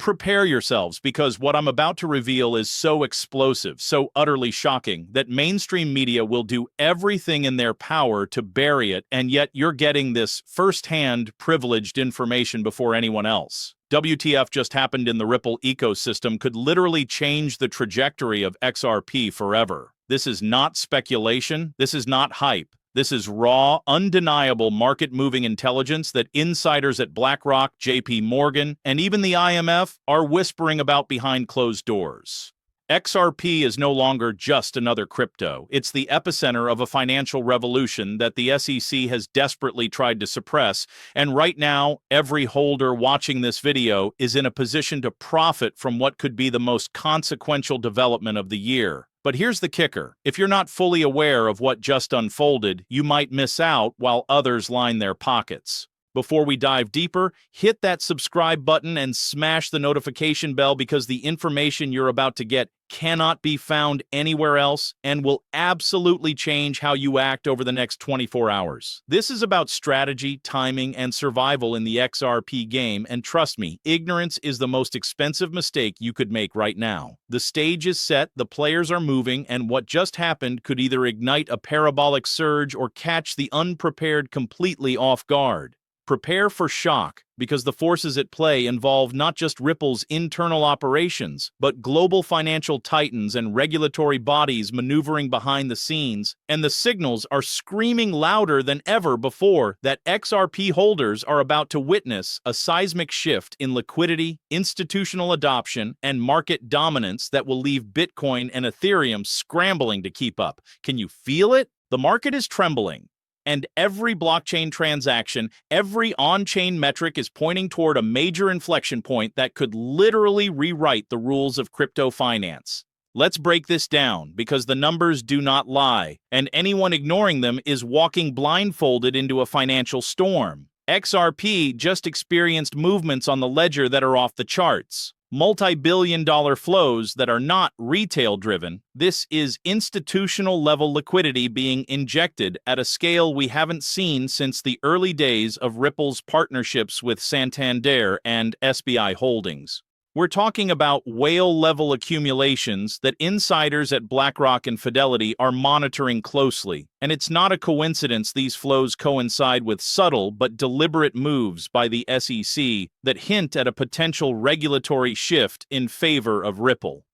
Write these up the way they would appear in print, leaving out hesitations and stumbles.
Prepare yourselves, because what I'm about to reveal is so explosive, so utterly shocking, that mainstream media will do everything in their power to bury it, and yet you're getting this first-hand, privileged information before anyone else. WTF just happened in the Ripple ecosystem could literally change the trajectory of XRP forever. This is not speculation. This is not hype. This is raw, undeniable market-moving intelligence that insiders at BlackRock, JP Morgan, and even the IMF are whispering about behind closed doors. XRP is no longer just another crypto. It's the epicenter of a financial revolution that the SEC has desperately tried to suppress, and right now, every holder watching this video is in a position to profit from what could be the most consequential development of the year. But here's the kicker. If you're not fully aware of what just unfolded, you might miss out while others line their pockets. Before we dive deeper, hit that subscribe button and smash the notification bell, because the information you're about to get cannot be found anywhere else and will absolutely change how you act over the next 24 hours. This is about strategy, timing, and survival in the XRP game, and trust me, ignorance is the most expensive mistake you could make right now. The stage is set, the players are moving, and what just happened could either ignite a parabolic surge or catch the unprepared completely off guard. Prepare for shock, because the forces at play involve not just Ripple's internal operations, but global financial titans and regulatory bodies maneuvering behind the scenes, and the signals are screaming louder than ever before that XRP holders are about to witness a seismic shift in liquidity, institutional adoption, and market dominance that will leave Bitcoin and Ethereum scrambling to keep up. Can you feel it? The market is trembling. And every blockchain transaction, every on-chain metric is pointing toward a major inflection point that could literally rewrite the rules of crypto finance. Let's break this down, because the numbers do not lie, and anyone ignoring them is walking blindfolded into a financial storm. XRP just experienced movements on the ledger that are off the charts. Multi-billion-dollar flows that are not retail-driven. This is institutional-level liquidity being injected at a scale we haven't seen since the early days of Ripple's partnerships with Santander and SBI Holdings. We're talking about whale-level accumulations that insiders at BlackRock and Fidelity are monitoring closely, and it's not a coincidence these flows coincide with subtle but deliberate moves by the SEC that hint at a potential regulatory shift in favor of Ripple.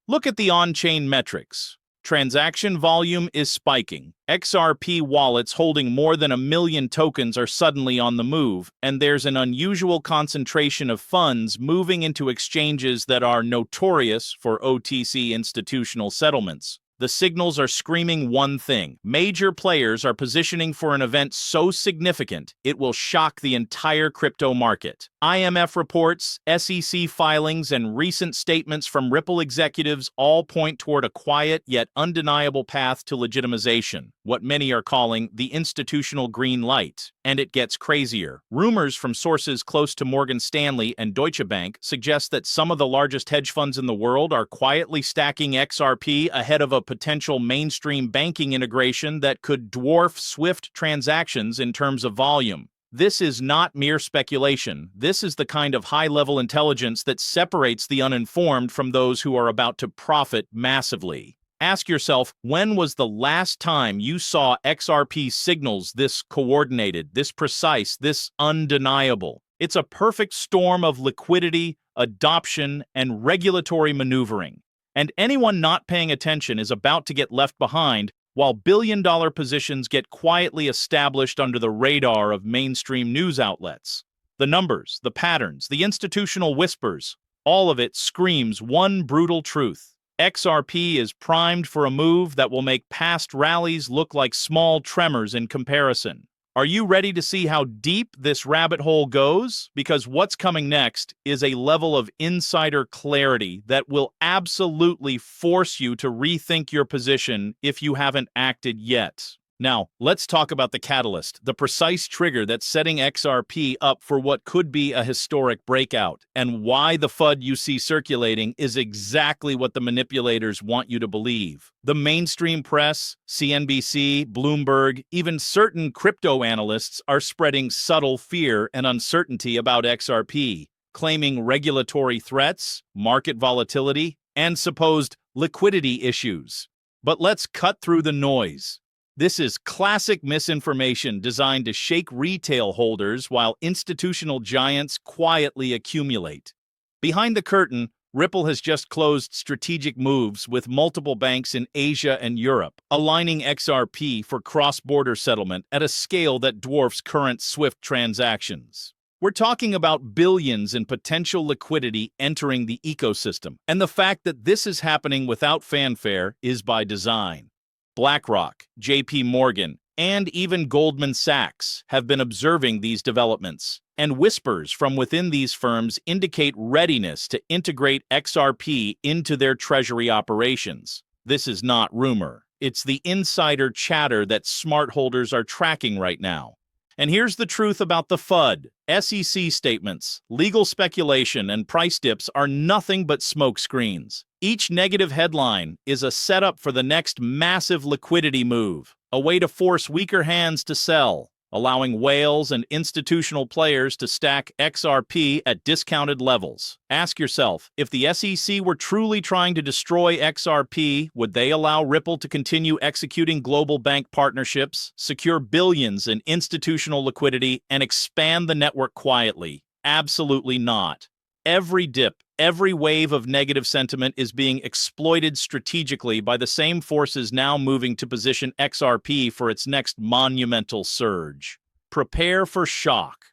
Look at the on-chain metrics. Transaction volume is spiking. XRP wallets holding more than 1 million tokens are suddenly on the move, and there's an unusual concentration of funds moving into exchanges that are notorious for OTC institutional settlements. The signals are screaming one thing. Major players are positioning for an event so significant it will shock the entire crypto market. IMF reports, SEC filings, and recent statements from Ripple executives all point toward a quiet yet undeniable path to legitimization, what many are calling the institutional green light. And it gets crazier. Rumors from sources close to Morgan Stanley and Deutsche Bank suggest that some of the largest hedge funds in the world are quietly stacking XRP ahead of a potential mainstream banking integration that could dwarf SWIFT transactions in terms of volume. This is not mere speculation. This is the kind of high-level intelligence that separates the uninformed from those who are about to profit massively. Ask yourself, when was the last time you saw XRP signals this coordinated, this precise, this undeniable? It's a perfect storm of liquidity, adoption, and regulatory maneuvering. And anyone not paying attention is about to get left behind, while billion-dollar positions get quietly established under the radar of mainstream news outlets. The numbers, the patterns, the institutional whispers, all of it screams one brutal truth. XRP is primed for a move that will make past rallies look like small tremors in comparison. Are you ready to see how deep this rabbit hole goes? Because what's coming next is a level of insider clarity that will absolutely force you to rethink your position if you haven't acted yet. Now, let's talk about the catalyst, the precise trigger that's setting XRP up for what could be a historic breakout, and why the FUD you see circulating is exactly what the manipulators want you to believe. The mainstream press, CNBC, Bloomberg, even certain crypto analysts are spreading subtle fear and uncertainty about XRP. claiming regulatory threats, market volatility, and supposed liquidity issues. But let's cut through the noise. This is classic misinformation designed to shake retail holders while institutional giants quietly accumulate. Behind the curtain, Ripple has just closed strategic moves with multiple banks in Asia and Europe, aligning XRP for cross-border settlement at a scale that dwarfs current SWIFT transactions. We're talking about billions in potential liquidity entering the ecosystem, and the fact that this is happening without fanfare is by design. BlackRock, JP Morgan, and even Goldman Sachs have been observing these developments, and whispers from within these firms indicate readiness to integrate XRP into their treasury operations. This is not rumor. It's the insider chatter that smart holders are tracking right now. And here's the truth about the FUD. SEC statements, legal speculation, and price dips are nothing but smokescreens. Each negative headline is a setup for the next massive liquidity move, a way to force weaker hands to sell, allowing whales and institutional players to stack XRP at discounted levels. Ask yourself, if the SEC were truly trying to destroy XRP, would they allow Ripple to continue executing global bank partnerships, secure billions in institutional liquidity, and expand the network quietly? Absolutely not. Every dip, every wave of negative sentiment is being exploited strategically by the same forces now moving to position XRP for its next monumental surge. Prepare for shock.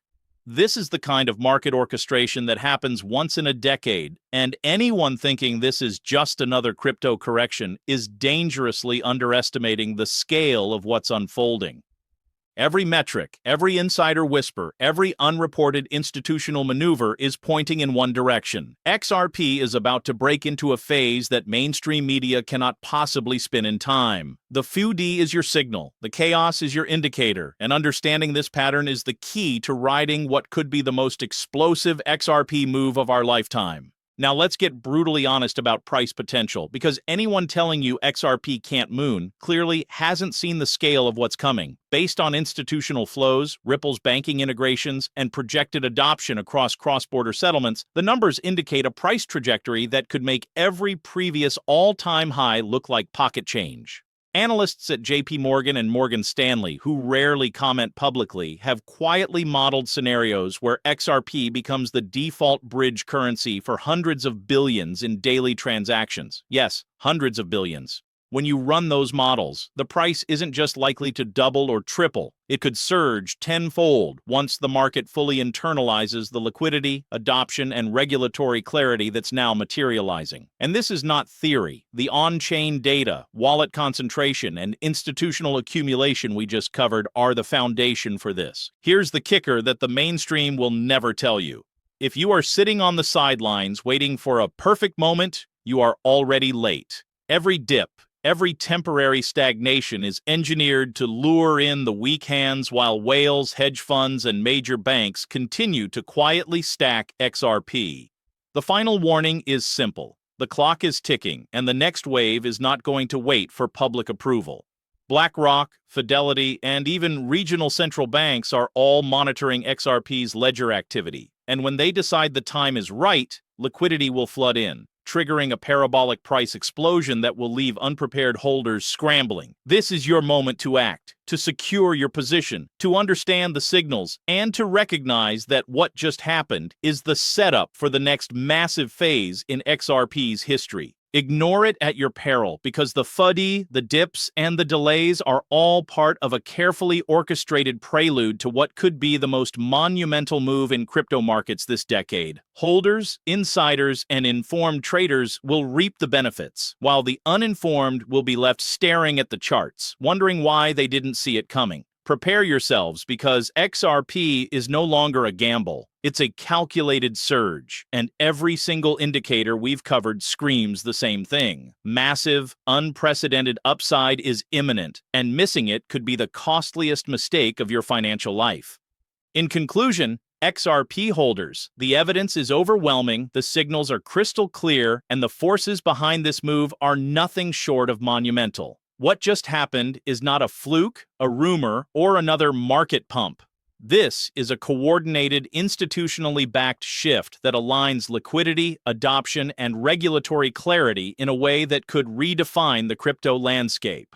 This is the kind of market orchestration that happens once in a decade, and anyone thinking this is just another crypto correction is dangerously underestimating the scale of what's unfolding. Every metric, every insider whisper, every unreported institutional maneuver is pointing in one direction. XRP is about to break into a phase that mainstream media cannot possibly spin in time. The FUD is your signal, the chaos is your indicator, and understanding this pattern is the key to riding what could be the most explosive XRP move of our lifetime. Now let's get brutally honest about price potential, because anyone telling you XRP can't moon clearly hasn't seen the scale of what's coming. Based on institutional flows, Ripple's banking integrations, and projected adoption across cross-border settlements, the numbers indicate a price trajectory that could make every previous all-time high look like pocket change. Analysts at JP Morgan and Morgan Stanley, who rarely comment publicly, have quietly modeled scenarios where XRP becomes the default bridge currency for hundreds of billions in daily transactions. Yes, hundreds of billions. When you run those models, the price isn't just likely to double or triple. It could surge tenfold once the market fully internalizes the liquidity, adoption, and regulatory clarity that's now materializing. And this is not theory. The on-chain data, wallet concentration, and institutional accumulation we just covered are the foundation for this. Here's the kicker that the mainstream will never tell you. If you are sitting on the sidelines waiting for a perfect moment, you are already late. Every dip, every temporary stagnation is engineered to lure in the weak hands while whales, hedge funds, and major banks continue to quietly stack XRP. The final warning is simple. The clock is ticking, and the next wave is not going to wait for public approval. BlackRock, Fidelity, and even regional central banks are all monitoring XRP's ledger activity, and when they decide the time is right, liquidity will flood in, triggering a parabolic price explosion that will leave unprepared holders scrambling. This is your moment to act, to secure your position, to understand the signals, and to recognize that what just happened is the setup for the next massive phase in XRP's history. Ignore it at your peril, because the FUD, the dips, and the delays are all part of a carefully orchestrated prelude to what could be the most monumental move in crypto markets this decade. Holders, insiders, and informed traders will reap the benefits, while the uninformed will be left staring at the charts, wondering why they didn't see it coming. Prepare yourselves, because XRP is no longer a gamble. It's a calculated surge, and every single indicator we've covered screams the same thing. Massive, unprecedented upside is imminent, and missing it could be the costliest mistake of your financial life. In conclusion, XRP holders, the evidence is overwhelming, the signals are crystal clear, and the forces behind this move are nothing short of monumental. What just happened is not a fluke, a rumor, or another market pump. This is a coordinated, institutionally backed shift that aligns liquidity, adoption, and regulatory clarity in a way that could redefine the crypto landscape.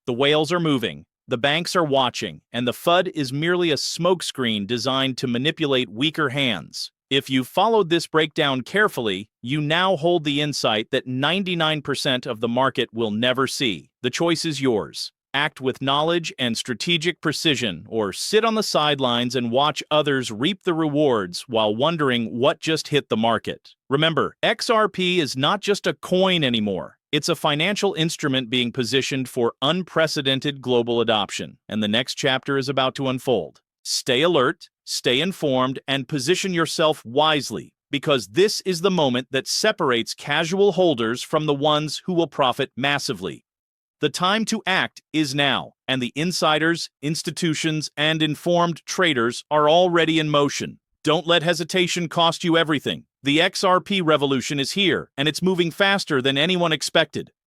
The whales are moving, the banks are watching, and the FUD is merely a smokescreen designed to manipulate weaker hands. If you followed this breakdown carefully, you now hold the insight that 99% of the market will never see. The choice is yours. Act with knowledge and strategic precision, or sit on the sidelines and watch others reap the rewards while wondering what just hit the market. Remember, XRP is not just a coin anymore. It's a financial instrument being positioned for unprecedented global adoption, and the next chapter is about to unfold. Stay alert, stay informed, and position yourself wisely, because this is the moment that separates casual holders from the ones who will profit massively. The time to act is now, and the insiders, institutions, and informed traders are already in motion. Don't let hesitation cost you everything. The XRP revolution is here, and it's moving faster than anyone expected.